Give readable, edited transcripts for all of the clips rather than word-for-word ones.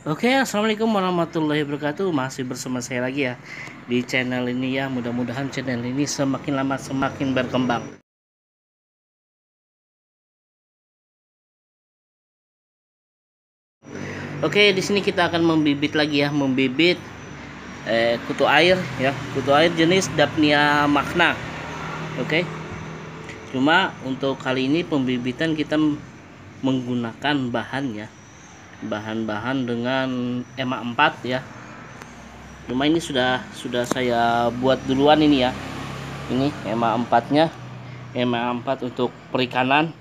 Oke, assalamualaikum warahmatullahi wabarakatuh. Masih bersama saya lagi ya di channel ini ya. Mudah-mudahan channel ini semakin lama semakin berkembang. Oke, di sini kita akan membibit lagi ya, membibit kutu air ya, kutu air jenis Daphnia magna. Oke. Cuma untuk kali ini pembibitan kita menggunakan bahan ya, bahan-bahan dengan EMA 4 ya. Cuma ini sudah saya buat duluan ini ya. Ini EMA 4-nya. EMA 4 untuk perikanan.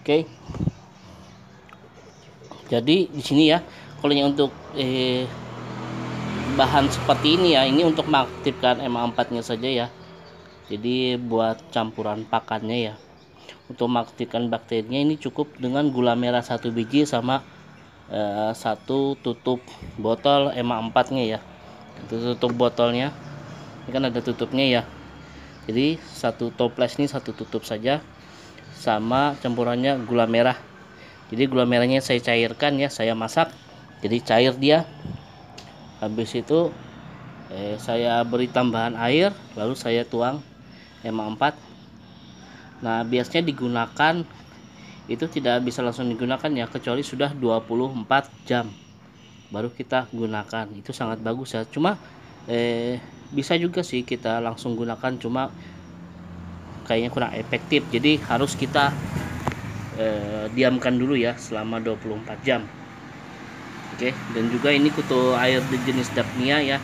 Oke. Jadi di sini ya, kalau yang untuk bahan seperti ini ya, ini untuk mengaktifkan EMA 4-nya saja ya. Jadi buat campuran pakannya ya. Untuk mengaktifkan bakterinya ini cukup dengan gula merah 1 biji sama satu tutup botol EMA 4-nya ya. Itu tutup botolnya. Ini kan ada tutupnya ya. Jadi satu toples ini satu tutup saja, sama campurannya gula merah. Jadi gula merahnya saya cairkan ya, saya masak jadi cair dia. Habis itu saya beri tambahan air, lalu saya tuang EMA 4. Nah biasanya digunakan itu tidak bisa langsung digunakan ya, kecuali sudah 24 jam baru kita gunakan. Itu sangat bagus ya. Cuma bisa juga sih kita langsung gunakan, cuma kayaknya kurang efektif. Jadi harus kita diamkan dulu ya selama 24 jam. Oke, dan juga ini kutu air jenis Daphnia ya.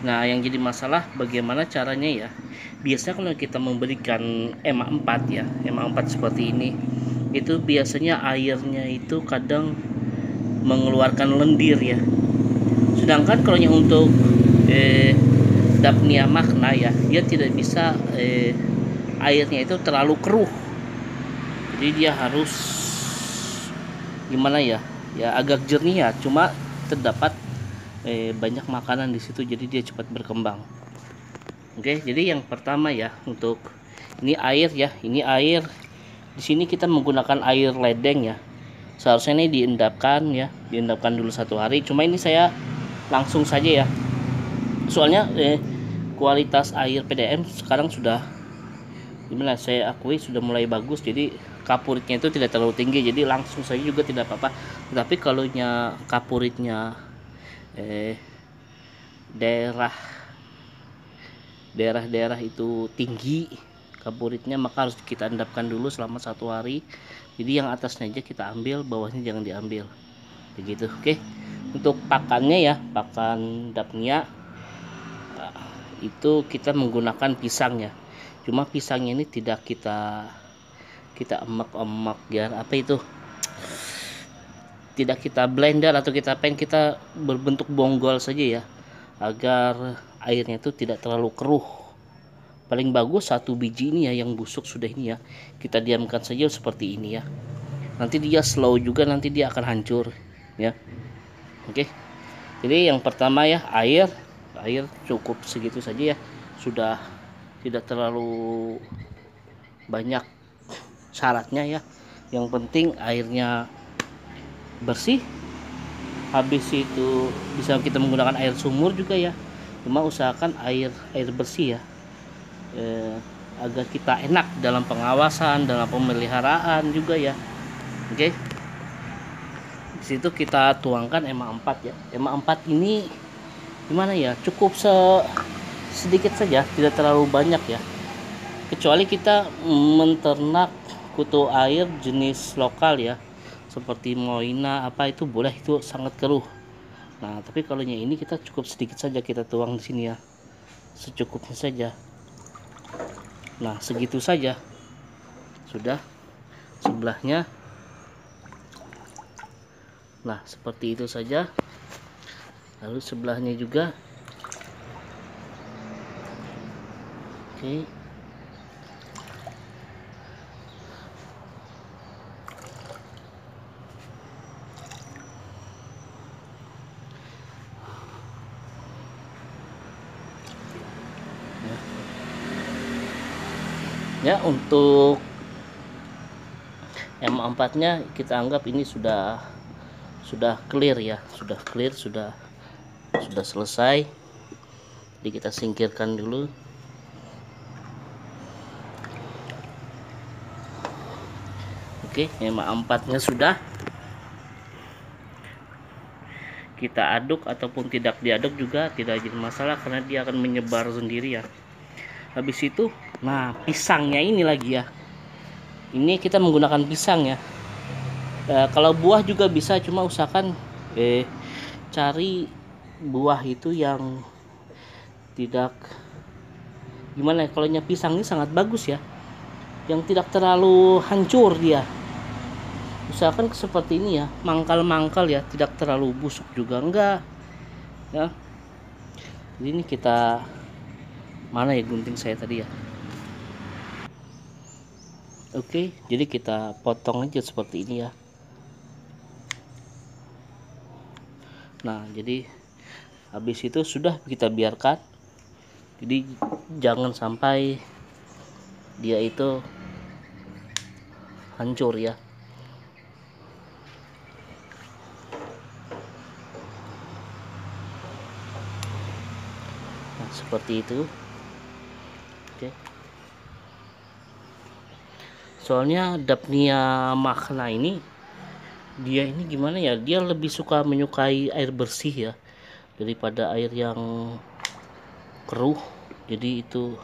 Nah yang jadi masalah bagaimana caranya ya. Biasanya kalau kita memberikan EMA 4 ya, EMA 4 seperti ini, itu biasanya airnya itu kadang mengeluarkan lendir ya. Sedangkan kalau yang untuk Daphnia magna ya, dia tidak bisa airnya itu terlalu keruh. Jadi dia harus gimana ya, ya agak jernih ya, cuma terdapat banyak makanan di situ, jadi dia cepat berkembang. Oke, jadi yang pertama ya, untuk ini air ya, ini air di sini kita menggunakan air ledeng ya. Seharusnya ini diendapkan ya, diendapkan dulu 1 hari. Cuma ini saya langsung saja ya, soalnya kualitas air PDM sekarang sudah gimana, saya akui sudah mulai bagus, jadi kapuritnya itu tidak terlalu tinggi, jadi langsung saja juga tidak apa-apa. Tapi kalau kapuritnya daerah daerah itu tinggi kapuritnya, maka harus kita endapkan dulu selama 1 hari. Jadi yang atasnya aja kita ambil, bawahnya jangan diambil, begitu. Oke, untuk pakannya ya, pakan Daphnia itu kita menggunakan pisang ya. Cuma pisangnya ini tidak kita emak-emak ya, apa itu, tidak kita blender atau kita kita berbentuk bonggol saja ya, agar airnya itu tidak terlalu keruh. Paling bagus 1 biji ini ya yang busuk sudah ini ya, kita diamkan saja seperti ini ya. Nanti dia slow juga, nanti dia akan hancur ya. Oke, jadi yang pertama ya, air cukup segitu saja ya, sudah tidak terlalu banyak syaratnya ya. Yang penting airnya bersih. Habis itu bisa kita menggunakan air sumur juga ya, cuma usahakan air bersih ya, agar kita enak dalam pengawasan, dalam pemeliharaan juga ya. Oke, di situ kita tuangkan EMA 4 ya. EMA 4 ini gimana ya, cukup sedikit saja, tidak terlalu banyak ya, kecuali kita menternak kutu air jenis lokal ya, seperti Moina apa itu boleh, itu sangat keruh. Nah tapi kalau ini kita cukup sedikit saja kita tuang di sini ya, secukupnya saja. Nah segitu saja sudah. Sebelahnya, nah seperti itu saja. Lalu sebelahnya juga. Oke, ya untuk EMA 4 nya kita anggap ini sudah sudah clear ya, sudah clear, sudah selesai. Jadi kita singkirkan dulu. Oke, MA4-nya sudah. Kita aduk ataupun tidak diaduk juga tidak jadi masalah karena dia akan menyebar sendiri ya. Habis itu, nah pisangnya ini lagi ya. Ini kita menggunakan pisang ya. Kalau buah juga bisa, cuma usahakan cari buah itu yang tidak gimana ya, kalau pisang ini sangat bagus ya, yang tidak terlalu hancur dia. Usahakan seperti ini ya, mangkal-mangkal ya, tidak terlalu busuk juga enggak ya. Jadi ini kita, mana ya gunting saya tadi ya. Oke, jadi kita potong aja seperti ini ya. Nah, jadi habis itu sudah kita biarkan. Jadi jangan sampai dia itu hancur ya. Nah, seperti itu. Oke. Soalnya Daphnia magna ini, dia ini gimana ya, dia lebih suka menyukai air bersih ya daripada air yang keruh. Jadi itu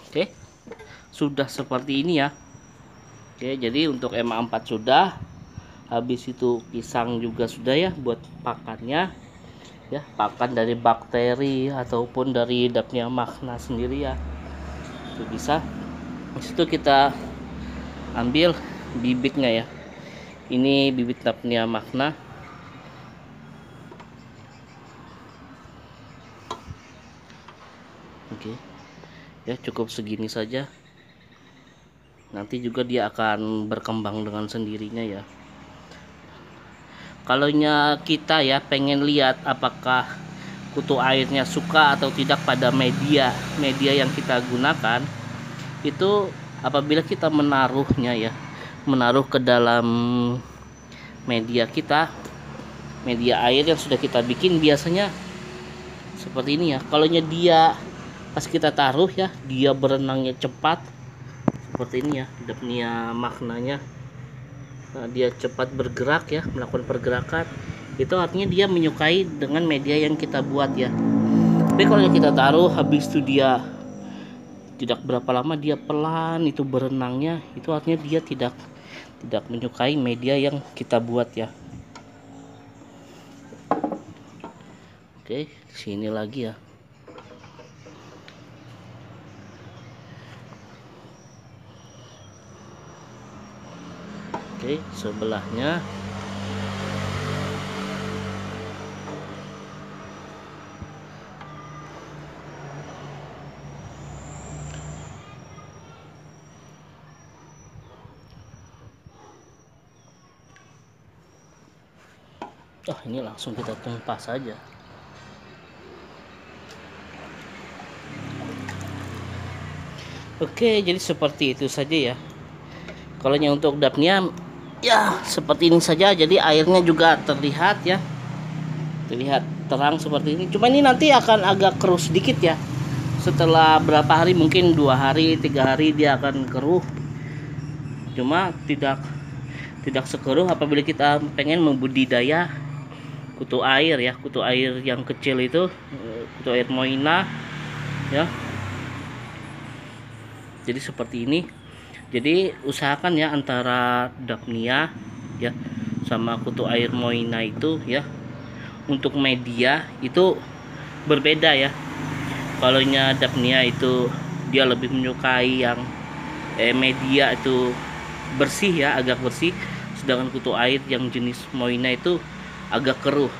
oke, sudah seperti ini ya. Oke, jadi untuk MA4 sudah. Habis itu pisang juga sudah ya buat pakannya ya, pakan dari bakteri ataupun dari Daphnia magna sendiri ya, itu bisa. Di situ kita ambil bibitnya ya. Ini bibit Daphnia magna. Oke ya, cukup segini saja. Nanti juga dia akan berkembang dengan sendirinya ya. Kalau kita ya pengen lihat apakah kutu airnya suka atau tidak pada media yang kita gunakan, itu apabila kita menaruhnya ya, menaruh ke dalam media kita, media air yang sudah kita bikin, biasanya seperti ini ya. Kalau dia pas kita taruh ya, dia berenangnya cepat seperti ini ya, Daphnia magnanya. Nah, dia cepat bergerak ya, melakukan pergerakan, itu artinya dia menyukai dengan media yang kita buat ya. Tapi kalau kita taruh habis itu dia tidak berapa lama dia pelan itu berenangnya, itu artinya dia tidak menyukai media yang kita buat ya. Oke, sini lagi ya. Oke, sebelahnya. Oh, ini langsung kita tumpah saja. Oke, jadi seperti itu saja ya. Kalau untuk Daphnia ya seperti ini saja. Jadi airnya juga terlihat ya, terlihat terang seperti ini. Cuma ini nanti akan agak keruh sedikit ya. Setelah berapa hari, mungkin 2 hari 3 hari dia akan keruh. Cuma tidak sekeruh apabila kita pengen membudidaya kutu air ya, kutu air yang kecil itu, kutu air moina ya. Jadi seperti ini. Jadi usahakan ya antara Daphnia ya sama kutu air moina itu ya, untuk media itu berbeda ya. Kalau Daphnia itu dia lebih menyukai yang media itu bersih ya, agak bersih, sedangkan kutu air yang jenis moina itu agak keruh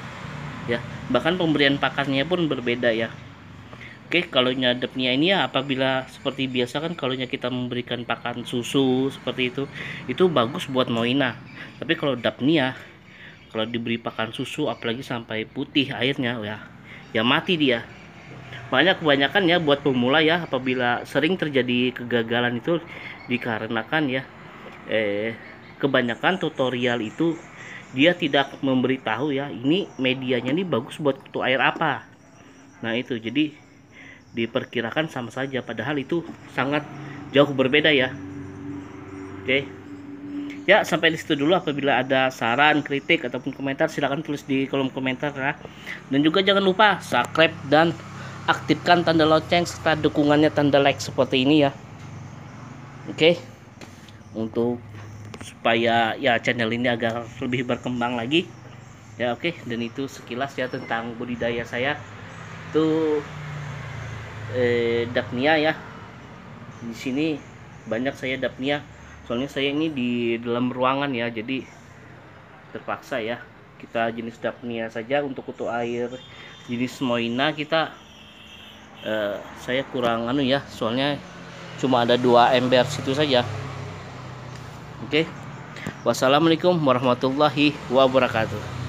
ya. Bahkan pemberian pakannya pun berbeda ya. Oke, kalau Daphnia ini ya, apabila seperti biasa kan, kalau kita memberikan pakan susu seperti itu bagus buat moina. Tapi kalau Daphnia, kalau diberi pakan susu apalagi sampai putih airnya ya mati dia Banyak kebanyakan ya buat pemula ya, apabila sering terjadi kegagalan itu dikarenakan ya kebanyakan tutorial itu dia tidak memberitahu ya ini medianya ini bagus buat kutu air apa. Nah itu jadi diperkirakan sama saja, padahal itu sangat jauh berbeda ya. Oke ya, sampai di situ dulu. Apabila ada saran, kritik ataupun komentar, silahkan tulis di kolom komentar ya. Dan juga jangan lupa subscribe dan aktifkan tanda lonceng serta dukungannya tanda like seperti ini ya. Oke, untuk supaya ya channel ini agar lebih berkembang lagi ya. Oke, dan itu sekilas ya tentang budidaya saya itu Daphnia ya. Di sini banyak saya Daphnia, soalnya saya ini di dalam ruangan ya, jadi terpaksa ya kita jenis Daphnia saja. Untuk kutu air jenis Moina kita saya kurang ya, soalnya cuma ada 2 ember situ saja. Oke, wassalamualaikum warahmatullahi wabarakatuh.